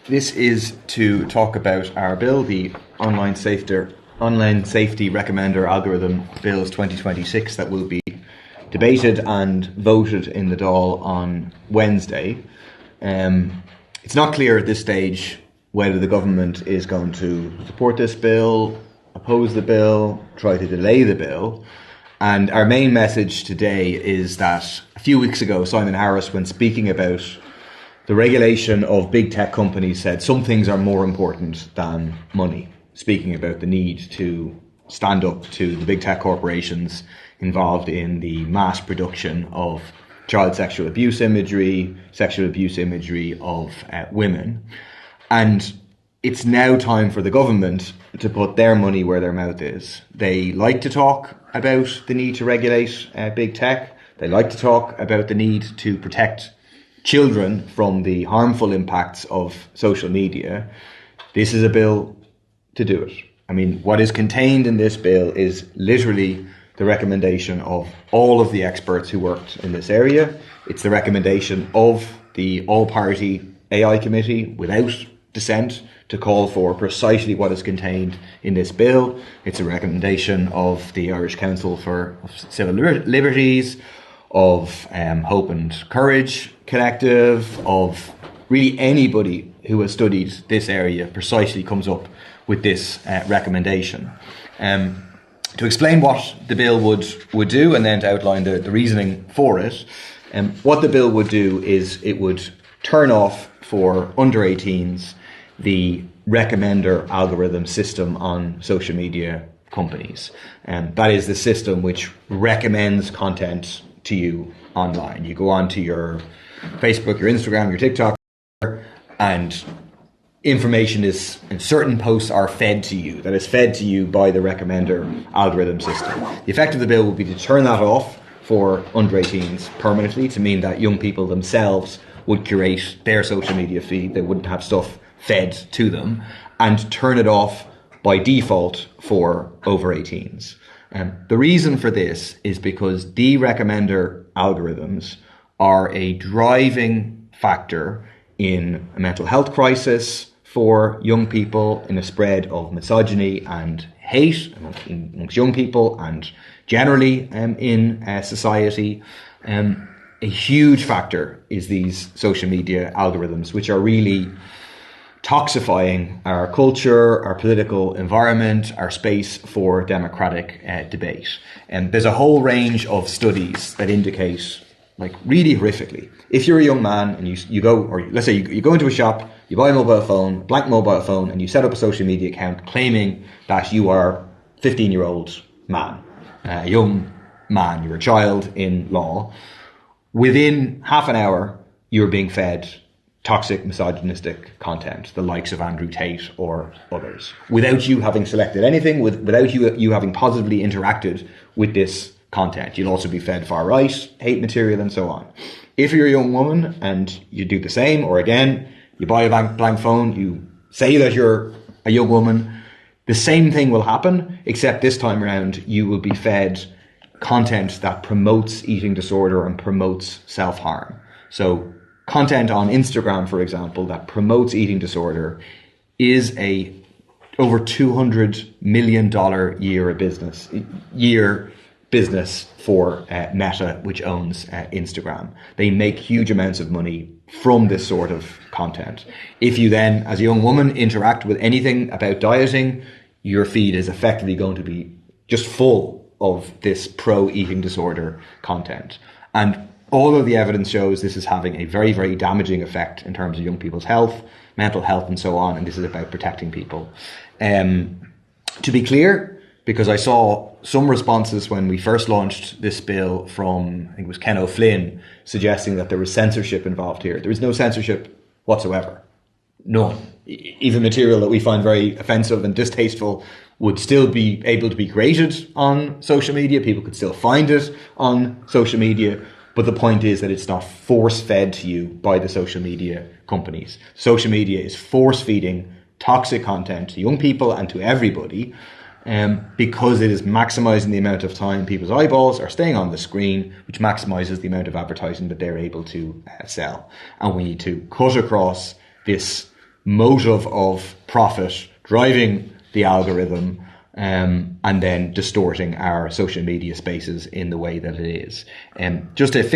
This is to talk about our bill, the Online Safety Recommender Algorithm Bills 2026, that will be debated and voted in the Dáil on Wednesday. It's not clear at this stage whether the government is going to support this bill, oppose the bill, try to delay the bill. And our main message today is that a few weeks ago, Simon Harris, when speaking about the regulation of big tech companies, said some things are more important than money, speaking about the need to stand up to the big tech corporations involved in the mass production of child sexual abuse imagery of women. And it's now time for the government to put their money where their mouth is. They like to talk about the need to regulate big tech. They like to talk about the need to protect children from the harmful impacts of social media. This is a bill to do it. I mean, what is contained in this bill is literally the recommendation of all of the experts who worked in this area. It's the recommendation of the all-party AI committee without dissent to call for precisely what is contained in this bill. It's a recommendation of the Irish Council for Civil Liberties, of Hope and Courage Collective, of really anybody who has studied this area precisely comes up with this recommendation. To explain what the bill would do, and then to outline the reasoning for it, what the bill would do is it would turn off for under 18s the recommender algorithm system on social media companies. That is the system which recommends content to you online. You go on to your Facebook, your Instagram, your TikTok, and information is, and certain posts are fed to you, that is fed to you by the recommender algorithm system. The effect of the bill would be to turn that off for under 18s permanently, to mean that young people themselves would curate their social media feed. They wouldn't have stuff fed to them, and turn it off by default for over 18s. The reason for this is because the recommender algorithms are a driving factor in a mental health crisis for young people, in a spread of misogyny and hate amongst young people and generally in society. A huge factor is these social media algorithms, which are really toxifying our culture, our political environment, our space for democratic debate. And there's a whole range of studies that indicate, like really horrifically, if you're a young man and you go, or let's say you go into a shop, you buy a mobile phone, blank mobile phone, and you set up a social media account claiming that you are a 15-year-old man, a young man, you're a child in law, within half an hour, you're being fed toxic, misogynistic content, the likes of Andrew Tate or others, without you having selected anything, without you having positively interacted with this content. You'll also be fed far-right, hate material, and so on. If you're a young woman and you do the same, or again, you buy a blank phone, you say that you're a young woman, the same thing will happen, except this time around you will be fed content that promotes eating disorder and promotes self-harm. So content on Instagram, for example, that promotes eating disorder is a over $200 million year business for Meta, which owns Instagram. They make huge amounts of money from this sort of content. If you then, as a young woman, interact with anything about dieting, your feed is effectively going to be just full of this pro-eating disorder content. And all of the evidence shows this is having a very, very damaging effect in terms of young people's health, mental health, and so on. And this is about protecting people. To be clear, because I saw some responses when we first launched this bill from, I think it was Ken O'Flynn, suggesting that there was censorship involved here. There is no censorship whatsoever. None. Even material that we find very offensive and distasteful would still be able to be created on social media. People could still find it on social media. But the point is that it's not force-fed to you by the social media companies. Social media is force-feeding toxic content to young people and to everybody. because it is maximising the amount of time people's eyeballs are staying on the screen, which maximises the amount of advertising that they're able to sell. And we need to cut across this motive of profit driving the algorithm, and then distorting our social media spaces in the way that it is. Just to